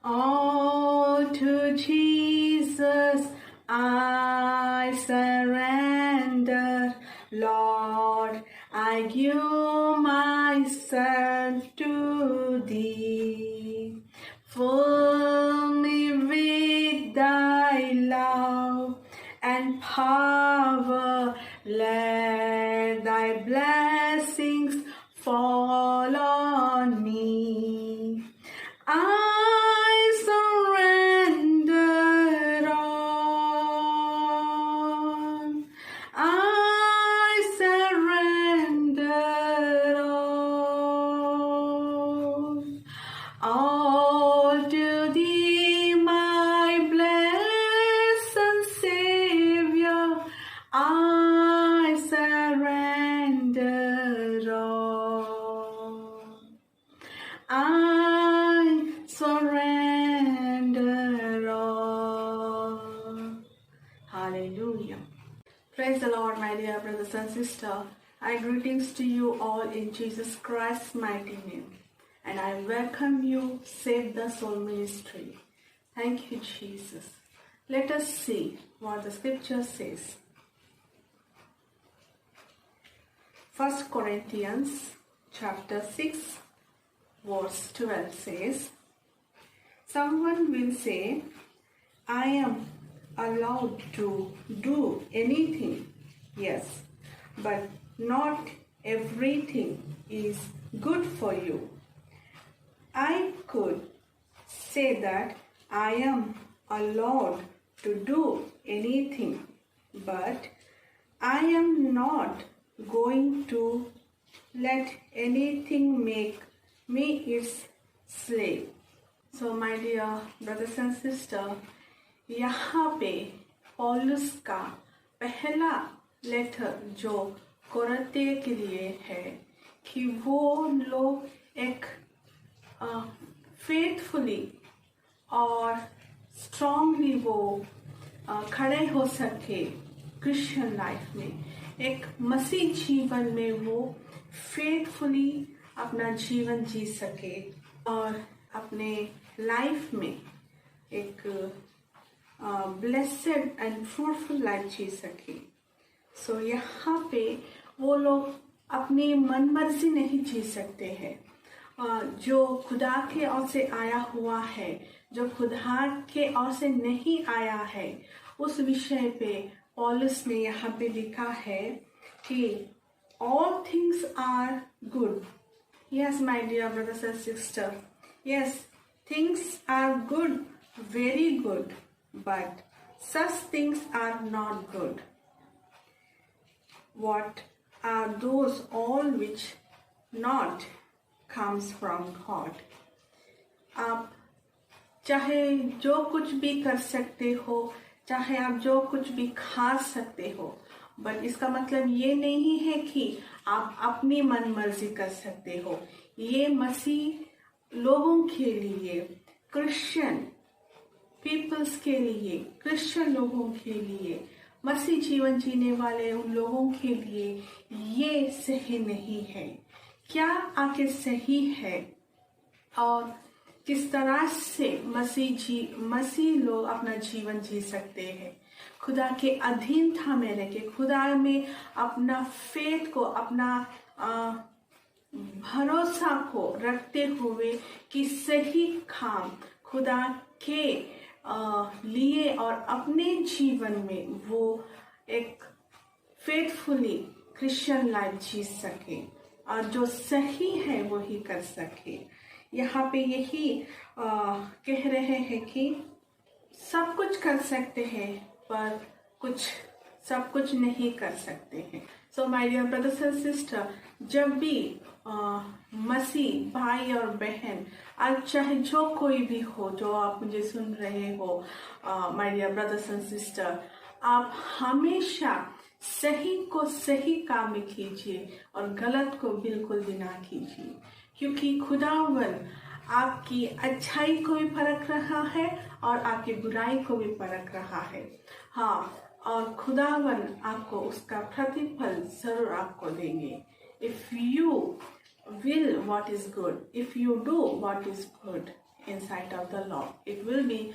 All to Jesus I surrender, Lord, I give myself to Thee. Fill me with Thy love and power, let Thy blessings fall on me. I surrender all. I surrender all to Thee, my blessed Savior. I surrender all. I surrender all. Hallelujah. Praise the Lord, my dear brothers and sisters. I greetings to you all in Jesus Christ's mighty name. And I welcome you, Save the Soul Ministry. Thank you, Jesus. Let us see what the scripture says. 1 Corinthians chapter 6 verse 12 says, someone will say, I am allowed to do anything. Yes, but not everything is good for you. I could say that I am allowed to do anything, but I am not going to let anything make me its slave. So my dear brothers and sisters, यहाँ पे पौलुस का पहला letter जो कोरिन्थियों के लिए है कि वो लोग एक फेथफुली और स्ट्रांगली वो खड़े हो सके क्रिश्चियन लाइफ में, एक मसीह जीवन में वो फेथफुली अपना जीवन जी सके और अपने लाइफ में एक ब्लेसेड एंड फ्रूटफुल लाइफ जी सके। सो यहाँ पे वो लोग अपनी मनमर्जी नहीं जी सकते हैं। जो खुदा के ओर से आया हुआ है, जो खुदा के ओर से नहीं आया है, उस विषय पे पौलुस ने यहाँ पे लिखा है कि all things are good. Yes, my dear brothers and sisters. Yes, things are good, very good, but such things are not good. What are those all which not comes from God? आप चाहे जो कुछ भी कर सकते हो, चाहे आप जो कुछ भी खा सकते हो, बट इसका मतलब ये नहीं है कि आप अपनी मन मर्जी कर सकते हो। ये मसीह लोगों के लिए, क्रिश्चियन पीपल्स के लिए, क्रिश्चियन लोगों के लिए, मसीह जीवन जीने वाले उन लोगों के लिए ये सही नहीं है। क्या आखिर सही है और किस तरह से मसीह लोग अपना जीवन जी सकते हैं? खुदा के अधीनता में रह के, खुदा में अपना फेथ को, अपना भरोसा को रखते हुए कि सही काम खुदा के लिए और अपने जीवन में वो एक फेथफुली क्रिश्चियन लाइफ जी सके और जो सही है वो ही कर सके। यहाँ पे यही कह रहे हैं कि सब कुछ कर सकते हैं पर सब कुछ नहीं कर सकते हैं। So my dear brothers and sister, जब भी मसीह भाई और बहन, आज चाहे जो कोई भी हो जो आप मुझे सुन रहे हो, my dear brothers and sister, आप हमेशा सही को सही काम में कीजिए और गलत को बिल्कुल भी ना कीजिए, क्योंकि खुदावन आपकी अच्छाई को भी परख रहा है और आपकी बुराई को भी परख रहा है। हाँ, और खुदावन आपको उसका प्रतिफल जरूर आपको देंगे। If you will what is good, if you do what is good, in sight of the Lord. It will be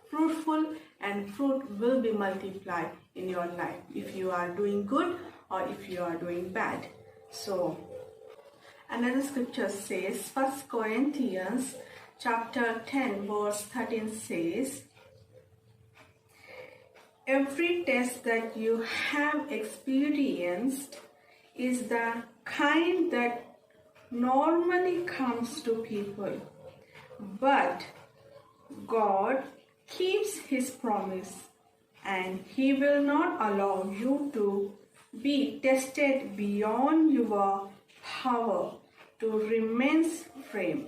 fruitful, and fruit will be multiplied in your life if you are doing good or if you are doing bad. So another scripture says, 1 Corinthians chapter 10 verse 13 says, every test that you have experienced is the kind that normally comes to people, but God keeps his promise, and he will not allow you to be tested beyond your power to remain firm.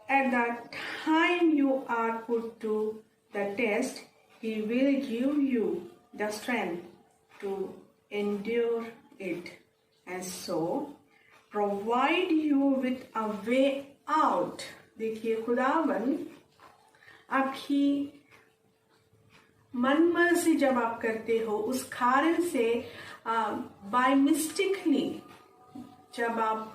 At the time you are put to the test, he will give you the strength to endure it, and so provide you with a way out. देखिए, खुदावन आपकी मन मर्जी जब आप करते हो, उस कारण से बाय मिस्टेकली जब आप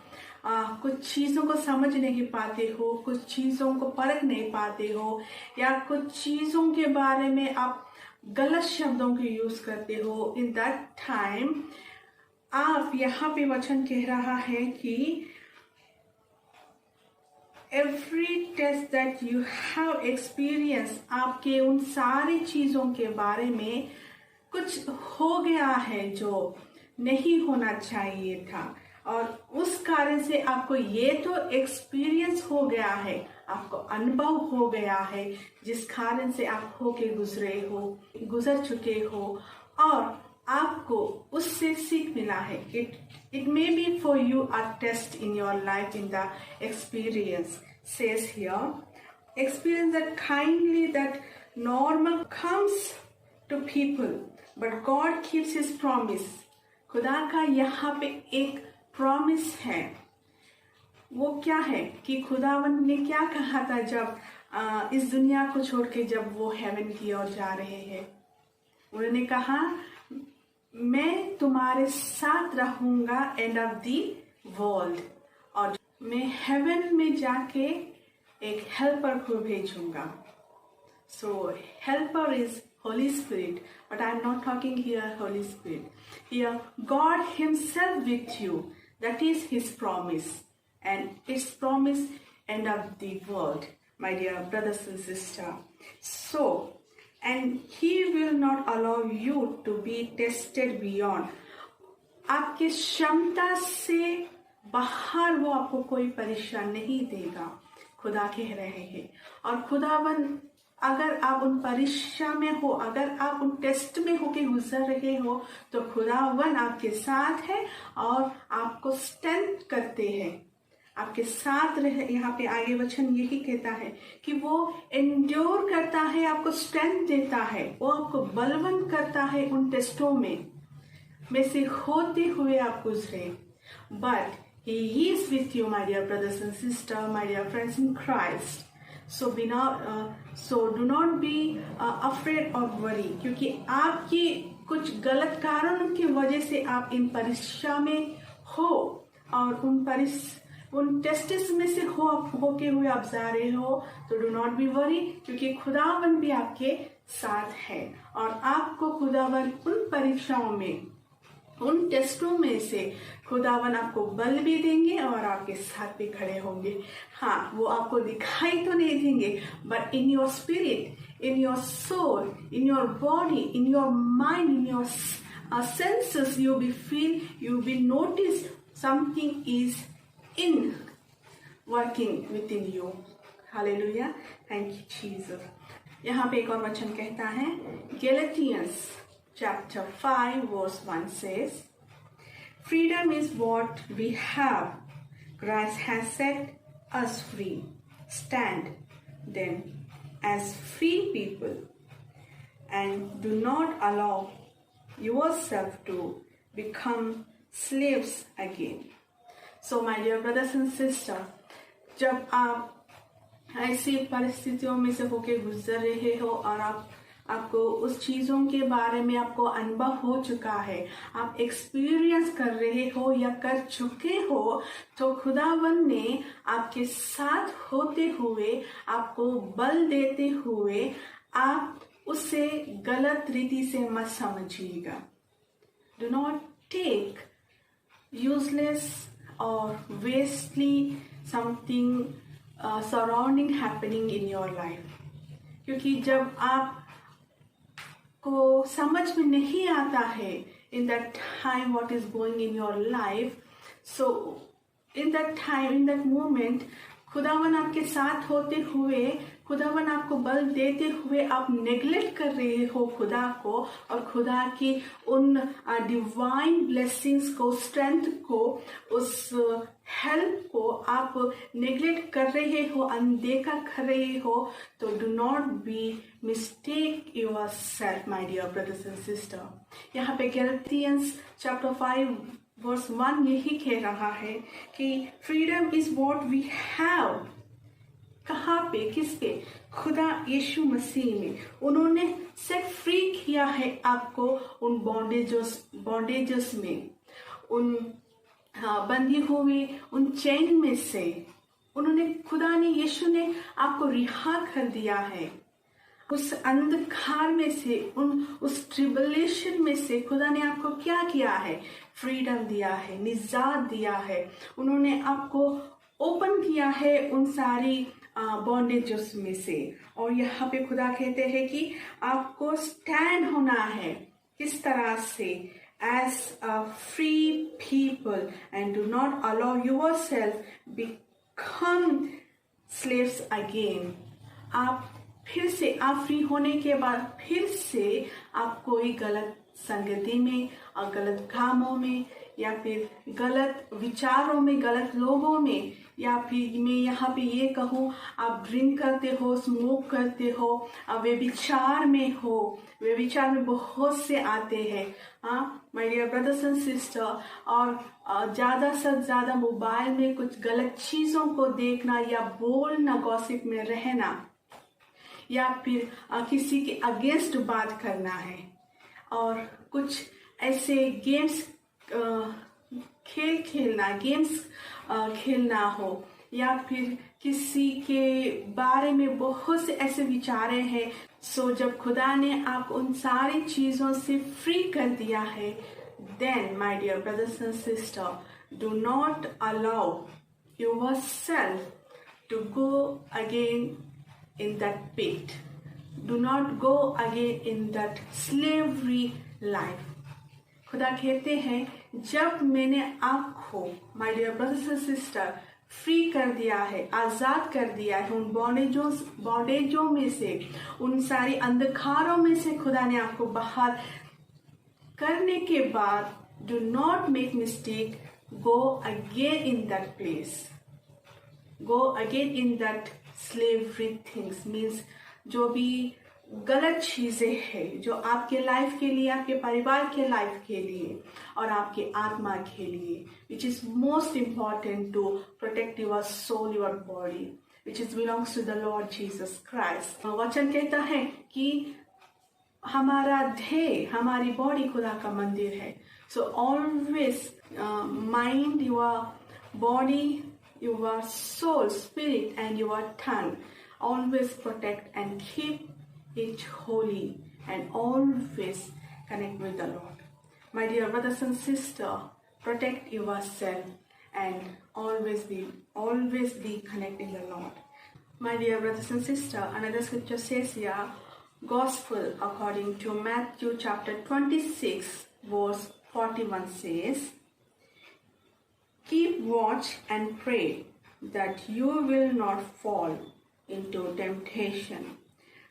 कुछ चीज़ों को समझ नहीं पाते हो, कुछ चीज़ों को परख नहीं पाते हो, या कुछ चीज़ों के बारे में आप गलत शब्दों के यूज करते हो, इन दैट टाइम आप यहाँ पे वचन कह रहा है कि every test that you have experienced, आपके उन सारी चीज़ों के बारे में कुछ हो गया है जो नहीं होना चाहिए था, और उस कारण से आपको ये तो एक्सपीरियंस हो गया है, आपको अनुभव हो गया है, जिस कारण से आप होके गुजर चुके हो, और आपको उससे सीख मिला है. It may be for you a test in your life in the experience. Says here, experience that kindly that normal comes to people, but God keeps his promise. खुदा का यहाँ पे एक प्रॉमिस है. वो क्या है कि खुदावन ने क्या कहा था जब इस दुनिया को छोड़ के जब वो हेवन की ओर जा रहे हैं. उन्होंने कहा, मैं तुम्हारे साथ रहूंगा एंड ऑफ दी वर्ल्ड, और मैं हेवन में जाके एक हेल्पर को भेजूंगा. So helper is Holy Spirit, but I am not talking here Holy Spirit. Here God himself with you, that is his promise, and its promise end of the world, my dear brothers and sisters. So, and he will not allow you to be tested beyond. आपके क्षमता से बाहर वो आपको कोई परीक्षा नहीं देगा, खुदा कह रहे हैं. और खुदावन, अगर आप उन परीक्षा में हो, अगर आप उन टेस्ट में होके गुजर रहे हो, तो खुदावन आपके साथ है और आपको स्ट्रेंथ करते हैं, आपके साथ रहे. यहाँ पे आगे वचन यही कहता है कि वो एंड्योर करता है, आपको स्ट्रेंथ देता है, वो आपको बलवंत करता है उन टेस्टों में से होते हुए आप गुजरे. But he is with you, my dear brothers and sister, my dear friends in Christ. So do not be afraid or worry, क्योंकि आपकी कुछ गलत कारणों की वजह से आप इन परीक्षा में हो, और उन टेस्ट्स में से होके हुए आप जा रहे हो. तो डू नॉट बी वरी, क्योंकि खुदावन भी आपके साथ है, और आपको खुदावन उन परीक्षाओं में, उन टेस्टों में से खुदावन आपको बल भी देंगे और आपके साथ भी खड़े होंगे. हाँ, वो आपको दिखाई तो नहीं देंगे, but in your spirit, in your soul, in your body, in your mind, in your senses, you will feel, you will notice something is in working within you. Hallelujah. Thank you, Jesus. यहाँ पे एक और वचन कहता है, Galatians chapter 5 verse 1 says, freedom is what we have. Christ has set us free. Stand then as free people and do not allow yourself to become slaves again. So my dear brothers and sisters, जब आप ऐसी परिस्थितियों में से होके गुजर रहे हो और आप आपको उस चीज़ों के बारे में आपको अनुभव हो चुका है, आप एक्सपीरियंस कर रहे हो या कर चुके हो, तो खुदावन ने आपके साथ होते हुए, आपको बल देते हुए, आप उसे गलत रीति से मत समझिएगा। Do not take useless or wastely something surrounding happening in your life, क्योंकि जब आप को समझ में नहीं आता है in that time what is going in your life, so in that time, in that moment, खुदावन आपके साथ होते हुए, खुदावन आपको बल देते हुए आप नेग्लेक्ट कर रहे हो खुदा को, और खुदा की उन डिवाइन ब्लेसिंग्स को, स्ट्रेंथ को, उस हेल्प को आप नेग्लेक्ट कर रहे हो, अनदेखा कर रहे हो, तो do not be mistake yourself my dear brothers and sister. यहाँ पे गैलेटियंस चैप्टर 5 वर्स 1 यही कह रहा है कि freedom is what we have. कहाँ पे, किसके? खुदा यीशु मसीह में। उन्होंने सेट फ्री किया है आपको उन बॉन्डेजेस में, उन बंधी हुए उन चेन में से। उन्होंने, खुदा ने, यीशु ने आपको रिहा कर दिया है उस अंधकार में से, उस ट्रिबुलेशन में से। खुदा ने आपको क्या किया है? फ्रीडम दिया है, निजात दिया है। उन्होंने आपको ओपन किया है उन सारी बॉन्डेजेस में से। और यहाँ पे खुदा कहते हैं कि आपको स्टैंड होना है। किस तरह से? As a free people, and do not allow yourself become slaves again. आप फिर से, आप फ्री होने के बाद फिर से आप कोई गलत संगति में और गलत कामों में, या फिर गलत विचारों में, गलत लोगों में, या फिर मैं यहाँ पे ये कहूँ, आप ड्रिंक करते हो, स्मोक करते हो, व्यभिचार में हो। व्यभिचार में बहुत से आते हैं, my dear brothers and sister. और ज़्यादा से ज़्यादा मोबाइल में कुछ गलत चीज़ों को देखना या बोलना, गॉसिप में रहना, या फिर किसी के अगेंस्ट बात करना है, और कुछ ऐसे गेम्स खेलना हो, या फिर किसी के बारे में बहुत से ऐसे विचारे हैं। सो जब खुदा ने आप उन सारी चीज़ों से फ्री कर दिया है, then my dear brothers and sister, do not allow yourself to go again in that pit. Do not go again in that slavery life. खुदा कहते हैं, जब मैंने आपको, my dear brothers and sister, free कर दिया है, आजाद कर दिया है उन बॉन्डेजों में से, उन सारी अंधकारों में से खुदा ने आपको बाहर करने के बाद, do not make mistake, go again in that place, go again in that slavery things. Means जो भी गलत चीजें हैं जो आपके लाइफ के लिए, आपके परिवार के लाइफ के लिए और आपके आत्मा के लिए, which is most important to protect your soul, your body, which is belongs to the Lord Jesus Christ. वचन कहता है कि हमारा ध्येय, हमारी बॉडी खुदा का मंदिर है। So always mind your body, your soul, spirit, and your tongue. Always protect and keep it holy, and always connect with the Lord. My dear brothers and sisters, protect yourself and always be connected with the Lord. My dear brothers and sisters, another scripture says here, Gospel according to Matthew chapter 26 verse 41 says, keep watch and pray that you will not fall into temptation.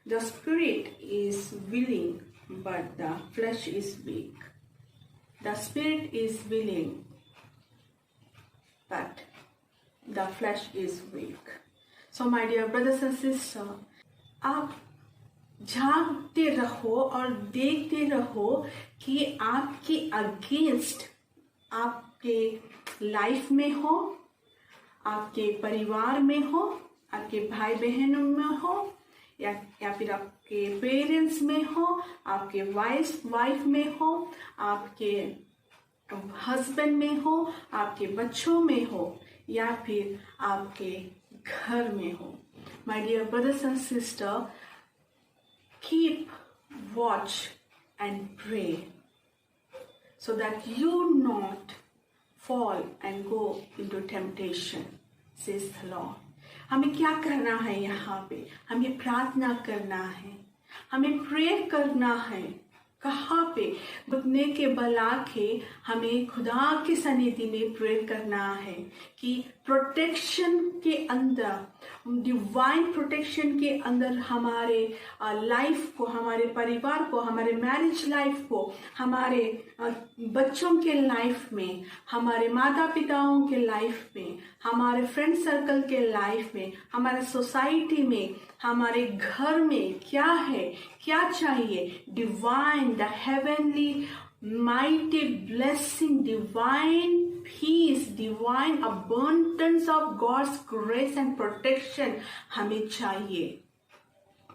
The spirit is willing, but the flesh is weak. The spirit is willing, but the flesh is weak. So my dear brothers and sisters, आप झांकते रहो और देखते रहो कि आपके against, आपके life में हो, आपके परिवार में हो, आपके भाई बहनों में हो, या फिर आपके पेरेंट्स में हो, आपके वाइफ में हो, आपके हस्बैंड में हो, आपके बच्चों में हो, या फिर आपके घर में हो. My dear brothers and sisters, keep watch and pray so that you not fall and go into temptation, says the Lord. हमें क्या करना है यहाँ पे? हमें प्रार्थना करना है, हमें प्रे करना है. कहाँ पे? घुटने के बल आके हमें खुदा की सन्निधि में प्रे करना है कि प्रोटेक्शन के अंदर, डिवाइन प्रोटेक्शन के अंदर हमारे लाइफ को, हमारे परिवार को, हमारे मैरिज लाइफ को, हमारे बच्चों के लाइफ में, हमारे माता पिताओं के लाइफ में, हमारे फ्रेंड सर्कल के लाइफ में, हमारे सोसाइटी में, हमारे घर में क्या है, क्या चाहिए. Divine, the heavenly mighty blessing, divine peace, divine abundance of God's grace and protection हमें चाहिए.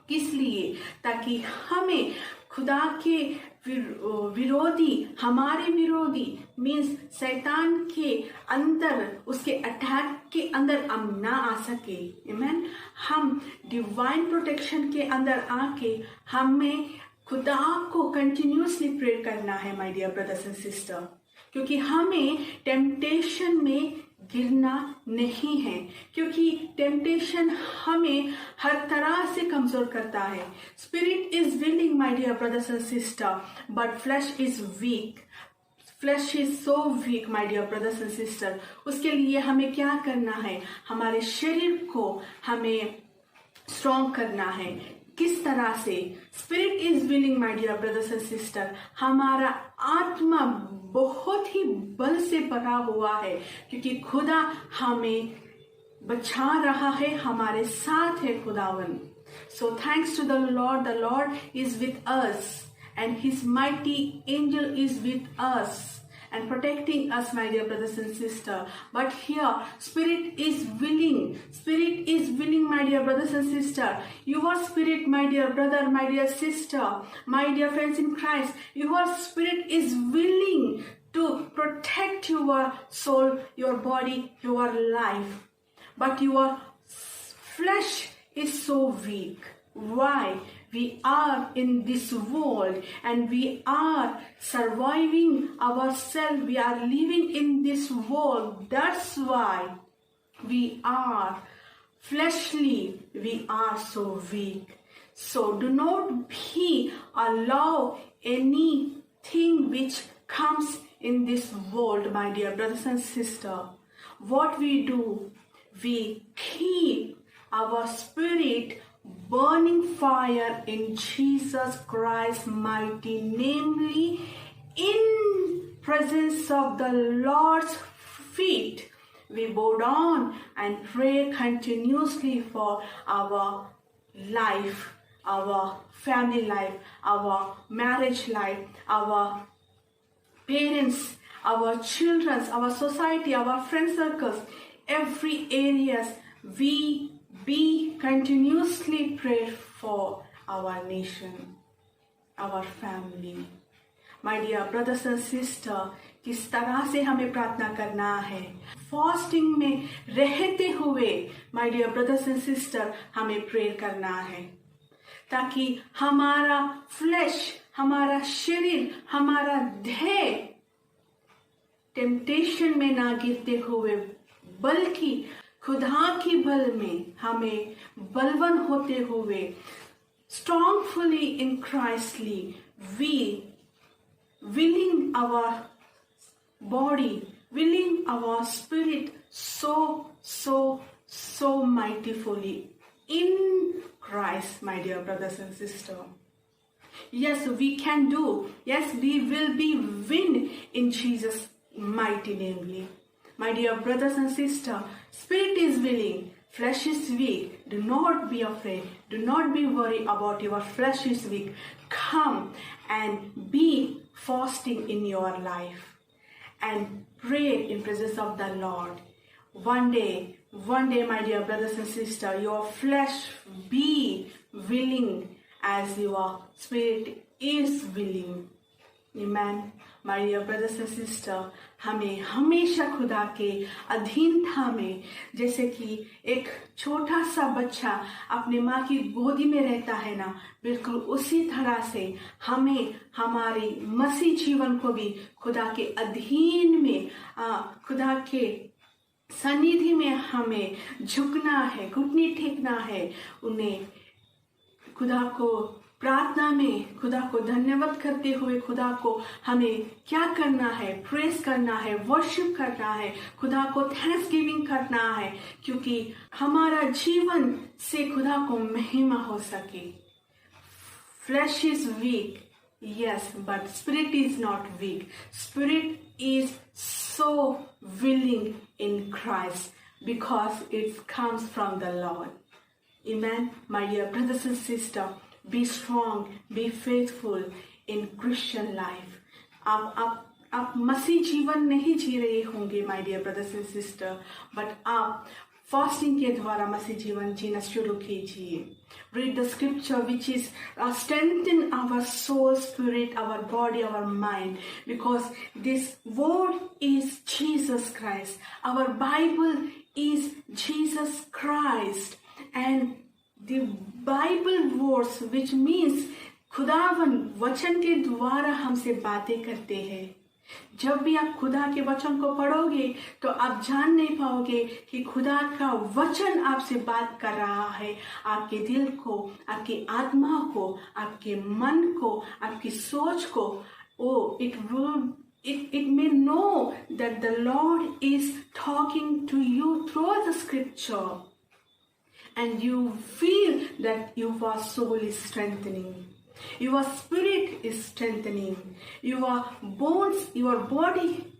किस लिए? ताकि हमें खुदा के विरोधी, हमारे विरोधी मीन्स शैतान के अंदर, उसके अटैक के अंदर हम ना आ सके. आमीन. हम डिवाइन प्रोटेक्शन के अंदर आके हमें खुदा को कंटिन्यूसली प्रे करना है my dear brothers and sister, क्योंकि हमें टेम्पटेशन में गिरना नहीं है, क्योंकि टेम्पटेशन हमें हर तरह से कमजोर करता है. Spirit is willing my dear brothers and sister, but flesh is weak. Flesh is so weak my dear brothers and sister. उसके लिए हमें क्या करना है? हमारे शरीर को हमें स्ट्रॉन्ग करना है. किस तरह से? Spirit is willing my dear brothers and sister. हमारा आत्मा बहुत ही बल से भरा हुआ है, क्योंकि खुदा हमें बचा रहा है, हमारे साथ है खुदावन. So thanks to the Lord is with us and his mighty angel is with us and protecting us, my dear brothers and sisters. But here, Spirit is willing, my dear brothers and sisters. Your spirit, my dear brother, my dear sister, my dear friends in Christ, your spirit is willing to protect your soul, your body, your life. But your flesh is so weak. Why? We are in this world and we are surviving ourselves. We are living in this world. That's why we are fleshly. We are so weak. So do not allow anything which comes in this world, my dear brothers and sisters. What we do, we keep our spirit burning fire in Jesus Christ's mighty, namely in presence of the Lord's feet. We bow down and pray continuously for our life, our family life, our marriage life, our parents, our children, our society, our friend circles, every areas we be continuously pray for our nation, our family. My dear brothers and sisters, किस तरह से हमें प्रार्थना करना है? Fasting में रहते हुए my dear brothers and sisters हमें प्रेयर करना है, ताकि हमारा फ्लैश, हमारा शरीर, हमारा देह टेम्पटेशन में ना गिरते हुए, बल्कि खुदा की बल में हमें बलवान होते हुए, strongfully in Christly, we willing our body, willing our spirit so mightifully in Christ, my dear brothers and sisters. Yes, we can do. Yes, we will be win in Jesus' mighty name. My dear brothers and sisters, spirit is willing, flesh is weak. Do not be afraid. Do not be worried about your flesh is weak. Come and be fasting in your life and pray in presence of the Lord. One day, my dear brothers and sisters, your flesh be willing as your spirit is willing. Amen. My dear brothers and sisters, हमें हमेशा खुदा के अधीनता में, जैसे कि एक छोटा सा बच्चा अपने माँ की गोदी में रहता है ना, बिल्कुल उसी तरह से हमें हमारी मसीह जीवन को भी खुदा के अधीन में, खुदा के सन्निधि में हमें झुकना है, घुटने टेकना है, उन्हें खुदा को प्रार्थना में खुदा को धन्यवाद करते हुए खुदा को हमें क्या करना है, प्रेज करना है, वर्शिप करना है, खुदा को थैंक्स गिविंग करना है, क्योंकि हमारा जीवन से खुदा को महिमा हो सके. Flash is week, yes, but spirit is not weak. Spirit is so willing in Christ because it comes from the Lord. Amen. My dear brothers and sisters, be strong, be faithful in Christian life. आप मसीह जीवन नहीं जी रहे होंगे my dear brothers and sister, but आप fasting के द्वारा मसीह जीवन जीना शुरू कीजिए. Read the scripture which is strengthen our soul, spirit, our body, our mind, because this word is Jesus Christ. Our Bible is Jesus Christ, and the Bible words, which means खुदावन वचन के द्वारा हमसे बातें करते हैं. जब भी आप खुदा के वचन को पढ़ोगे तो आप जान नहीं पाओगे कि खुदा का वचन आपसे बात कर रहा है, आपके दिल को, आपकी आत्मा को, आपके मन को, आपकी सोच को. It may know that the Lord is talking to you through the scripture, and you feel that your soul is strengthening. Your spirit is strengthening. Your bones, your body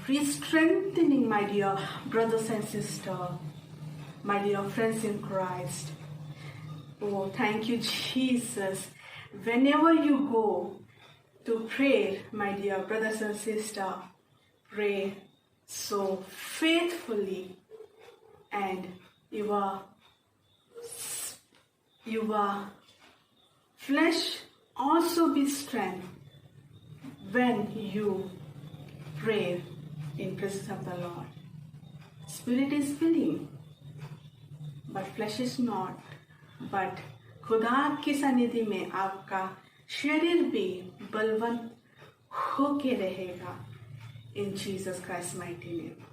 is strengthening, my dear brothers and sisters, my dear friends in Christ. Oh, thank you, Jesus. Whenever you go to prayer, my dear brothers and sisters, pray so faithfully, and your flesh also be strength when you pray in presence of the Lord. Spirit is willing, but flesh is not. But खुदा की सन्निधि में आपका शरीर भी बलवंत होके रहेगा. In Jesus Christ's mighty name.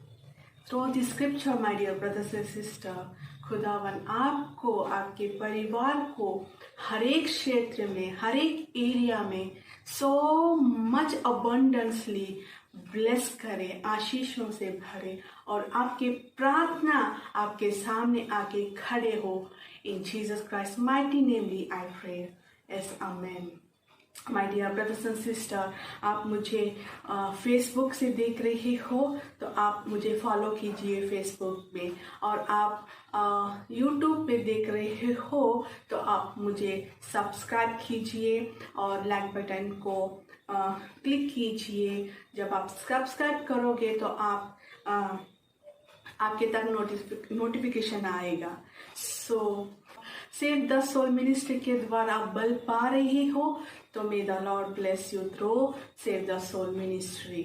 Through the scripture, my dear brothers and sisters, खुदावन आपको, आपके परिवार को हर एक क्षेत्र में, हर एक एरिया में so much abundantly ब्लेस करे, आशीषों से भरे, और आपके प्रार्थना आपके सामने आके खड़े हो. In Jesus Christ mighty namely I pray, yes amen. My dear brothers and sister, आप मुझे फेसबुक से देख रहे हो तो आप मुझे फॉलो कीजिए फेसबुक पे, और आप यूट्यूब पे देख रहे हो तो आप मुझे सब्सक्राइब कीजिए और लाइक बटन को क्लिक कीजिए. जब आप सब्सक्राइब करोगे तो आपके तक नोटिफिकेशन आएगा. So save the soul ministry के द्वारा आप बल पा रहे हो, तो may the Lord bless you through save the soul ministry.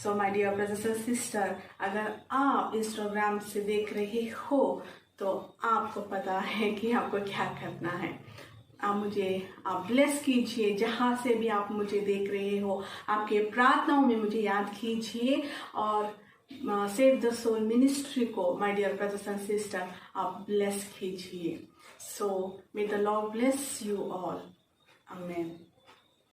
So my dear brothers and sister, अगर आप इंस्टाग्राम से देख रहे हो तो आपको पता है कि आपको क्या करना है. आप ब्लेस कीजिए, जहाँ से भी आप मुझे देख रहे हो, आपके प्रार्थनाओं में मुझे याद कीजिए, और सेव द सोल मिनिस्ट्री को, my dear brothers and sister, आप ब्लेस कीजिए. So may the Lord bless you all. Amen.